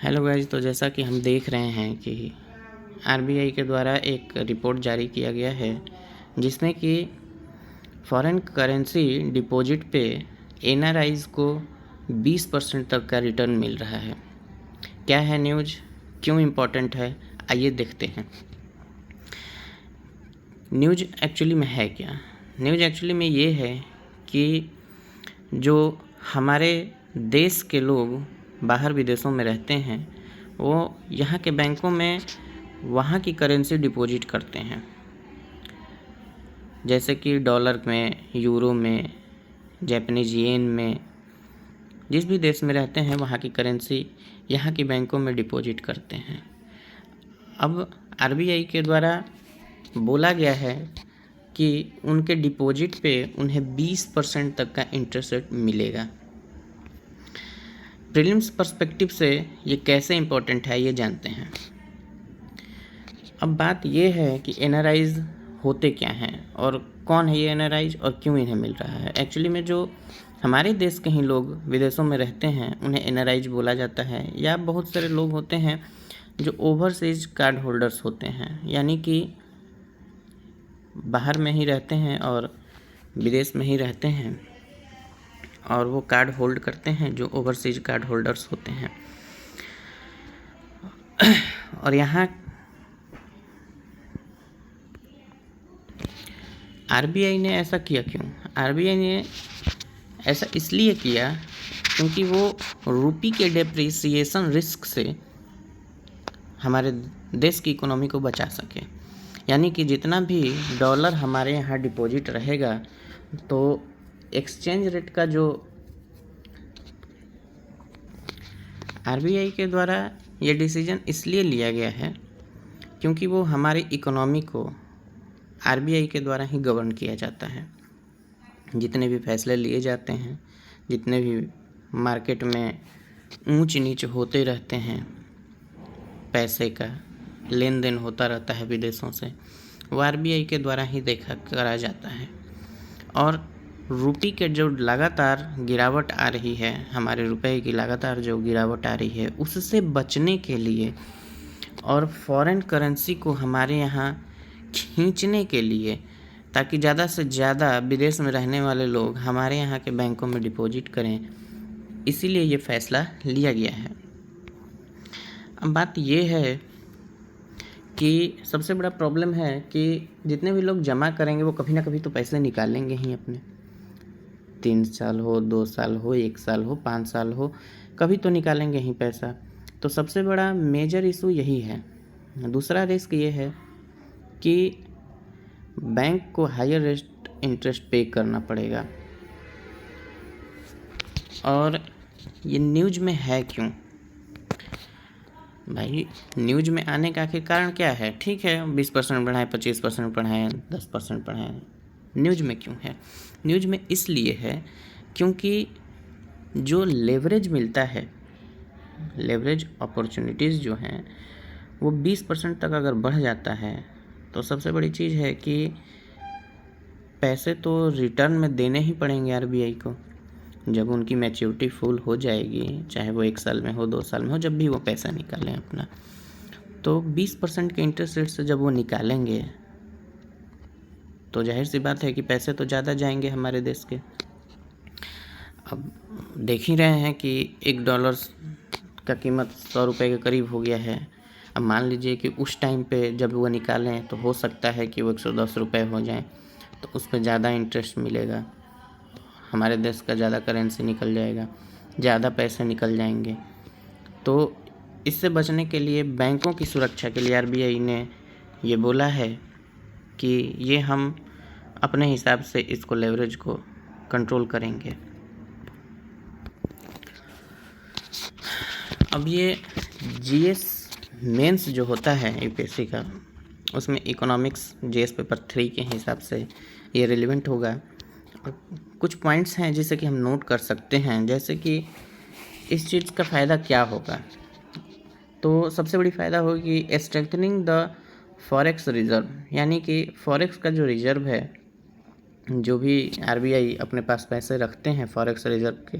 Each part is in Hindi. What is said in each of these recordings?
हेलो गाइस, तो जैसा कि हम देख रहे हैं कि आरबीआई के द्वारा एक रिपोर्ट जारी किया गया है जिसमें कि फॉरेन करेंसी डिपॉजिट पे एनआरआईज़ को 20% तक का रिटर्न मिल रहा है। क्या है न्यूज़, क्यों इम्पोर्टेंट है, आइए देखते हैं। न्यूज़ एक्चुअली में है क्या? न्यूज़ एक्चुअली में ये है कि जो हमारे देश के लोग बाहर विदेशों में रहते हैं वो यहाँ के बैंकों में वहाँ की करेंसी डिपॉजिट करते हैं, जैसे कि डॉलर में, यूरो में, जापानीज येन में। जिस भी देश में रहते हैं वहाँ की करेंसी यहाँ की बैंकों में डिपॉजिट करते हैं। अब आरबीआई के द्वारा बोला गया है कि उनके डिपॉजिट पे उन्हें 20% तक का इंटरेस्ट रेट मिलेगा। प्रीलिम्स पर्सपेक्टिव से ये कैसे इम्पोर्टेंट है ये जानते हैं। अब बात ये है कि एनआरआईज़ होते क्या हैं और कौन है ये एनआरआईज़ और क्यों इन्हें मिल रहा है। एक्चुअली में जो हमारे देश के ही लोग विदेशों में रहते हैं उन्हें एनआरआईज़ बोला जाता है, या बहुत सारे लोग होते हैं जो ओवरसीज कार्ड होल्डर्स होते हैं, यानी कि बाहर में ही रहते हैं और विदेश में ही रहते हैं और वो कार्ड होल्ड करते हैं, जो ओवरसीज कार्ड होल्डर्स होते हैं। और यहाँ आरबीआई ने ऐसा किया क्यों? आरबीआई ने ऐसा इसलिए किया क्योंकि वो रुपये के डेप्रिसिएशन रिस्क से हमारे देश की इकोनॉमी को बचा सके। यानी कि जितना भी डॉलर हमारे यहाँ डिपॉजिट रहेगा तो एक्सचेंज रेट का जो आरबीआई के द्वारा ये डिसीजन इसलिए लिया गया है क्योंकि वो हमारी इकोनॉमी को आरबीआई के द्वारा ही गवर्न किया जाता है। जितने भी फैसले लिए जाते हैं, जितने भी मार्केट में ऊंच नीच होते रहते हैं, पैसे का लेन देन होता रहता है विदेशों से, वो आरबीआई के द्वारा ही देखा करा जाता है। और रुपये के जो लगातार गिरावट आ रही है, हमारे रुपए की लगातार जो गिरावट आ रही है, उससे बचने के लिए और फॉरेन करेंसी को हमारे यहाँ खींचने के लिए, ताकि ज़्यादा से ज़्यादा विदेश में रहने वाले लोग हमारे यहाँ के बैंकों में डिपॉजिट करें, इसीलिए ये फ़ैसला लिया गया है। अब बात ये है कि सबसे बड़ा प्रॉब्लम है कि जितने भी लोग जमा करेंगे वो कभी ना कभी तो पैसे निकालेंगे ही अपने। 3 साल हो, 2 साल हो, 1 साल हो, 5 साल हो, कभी तो निकालेंगे ही पैसा। तो सबसे बड़ा मेजर इशू यही है। दूसरा रिस्क ये है कि बैंक को हायर रेट इंटरेस्ट पे करना पड़ेगा। और ये न्यूज़ में है क्यों भाई? न्यूज़ में आने का आखिर कारण क्या है? ठीक है, 20% बढ़ाएं, 25% बढ़ाएं, 10% बढ़ाएं, न्यूज़ में क्यों है? न्यूज़ में इसलिए है क्योंकि जो लेवरेज मिलता है, लेवरेज अपॉर्चुनिटीज़ जो हैं वो 20% तक अगर बढ़ जाता है तो सबसे बड़ी चीज़ है कि पैसे तो रिटर्न में देने ही पड़ेंगे आरबीआई को। जब उनकी मैच्योरिटी फुल हो जाएगी, चाहे वो 1 साल में हो, 2 साल में हो, जब भी वो पैसा निकालें अपना, तो 20% के इंटरेस्ट रेट से जब वो निकालेंगे तो जाहिर सी बात है कि पैसे तो ज़्यादा जाएंगे हमारे देश के। अब देख ही रहे हैं कि $1 का कीमत 100 रुपये के करीब हो गया है। अब मान लीजिए कि उस टाइम पे जब वो निकालें तो हो सकता है कि वो 110 रुपये हो जाएं, तो उस पर ज़्यादा इंटरेस्ट मिलेगा, हमारे देश का ज़्यादा करेंसी निकल जाएगा, ज़्यादा पैसे निकल जाएंगे। तो इससे बचने के लिए, बैंकों की सुरक्षा के लिए आरबीआई ने ये बोला है कि ये हम अपने हिसाब से इसको लेवरेज को कंट्रोल करेंगे। अब ये जीएस मेंस जो होता है यूपीएससी का, उसमें इकोनॉमिक्स जीएस पेपर 3 के हिसाब से ये रिलेवेंट होगा। कुछ पॉइंट्स हैं जिसे कि हम नोट कर सकते हैं, जैसे कि इस चीज़ का फ़ायदा क्या होगा। तो सबसे बड़ी फ़ायदा होगी स्ट्रेंथनिंग द फॉरेक्स रिज़र्व, यानी कि फॉरेक्स का जो रिज़र्व है, जो भी आरबीआई अपने पास पैसे रखते हैं, फॉरेक्स रिज़र्व के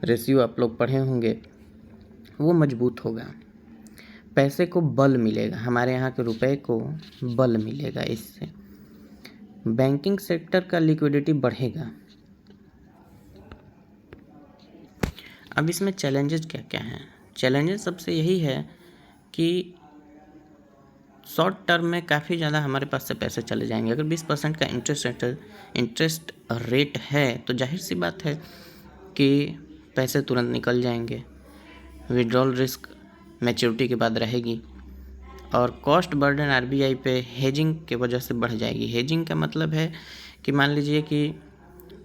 रेशियो आप लोग पढ़े होंगे, वो मजबूत होगा, पैसे को बल मिलेगा, हमारे यहाँ के रुपए को बल मिलेगा। इससे बैंकिंग सेक्टर का लिक्विडिटी बढ़ेगा। अब इसमें चैलेंजेस क्या क्या हैं? चैलेंजेस सबसे यही है कि शॉर्ट टर्म में काफ़ी ज़्यादा हमारे पास से पैसे चले जाएंगे। अगर 20% का इंटरेस्ट रेट है तो जाहिर सी बात है कि पैसे तुरंत निकल जाएंगे। विड्रॉल रिस्क मैच्योरिटी के बाद रहेगी और कॉस्ट बर्डन आरबीआई पे हेजिंग के वजह से बढ़ जाएगी। हेजिंग का मतलब है कि मान लीजिए कि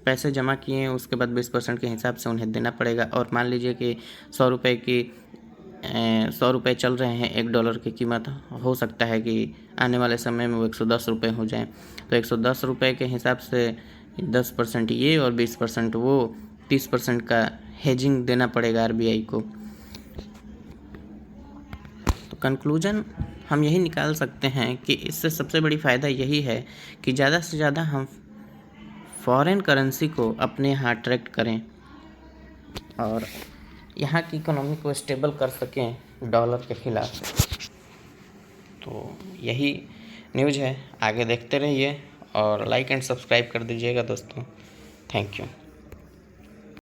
पैसे जमा किए, उसके बाद 20% के हिसाब से उन्हें देना पड़ेगा। और मान लीजिए कि 100 रुपये चल रहे हैं, $1 की कीमत, हो सकता है कि आने वाले समय में वो 110 रुपये हो जाए। तो 110 रुपये के हिसाब से 10% ये और 20% वो, 30% का हेजिंग देना पड़ेगा आरबीआई को। तो कंक्लूजन हम यही निकाल सकते हैं कि इससे सबसे बड़ी फ़ायदा यही है कि ज़्यादा से ज़्यादा हम फॉरेन करेंसी को अपने यहाँ अट्रैक्ट करें और यहाँ की इकोनॉमी को स्टेबल कर सकें डॉलर के खिलाफ। तो यही न्यूज़ है, आगे देखते रहिए और लाइक एंड सब्सक्राइब कर दीजिएगा दोस्तों। Thank you.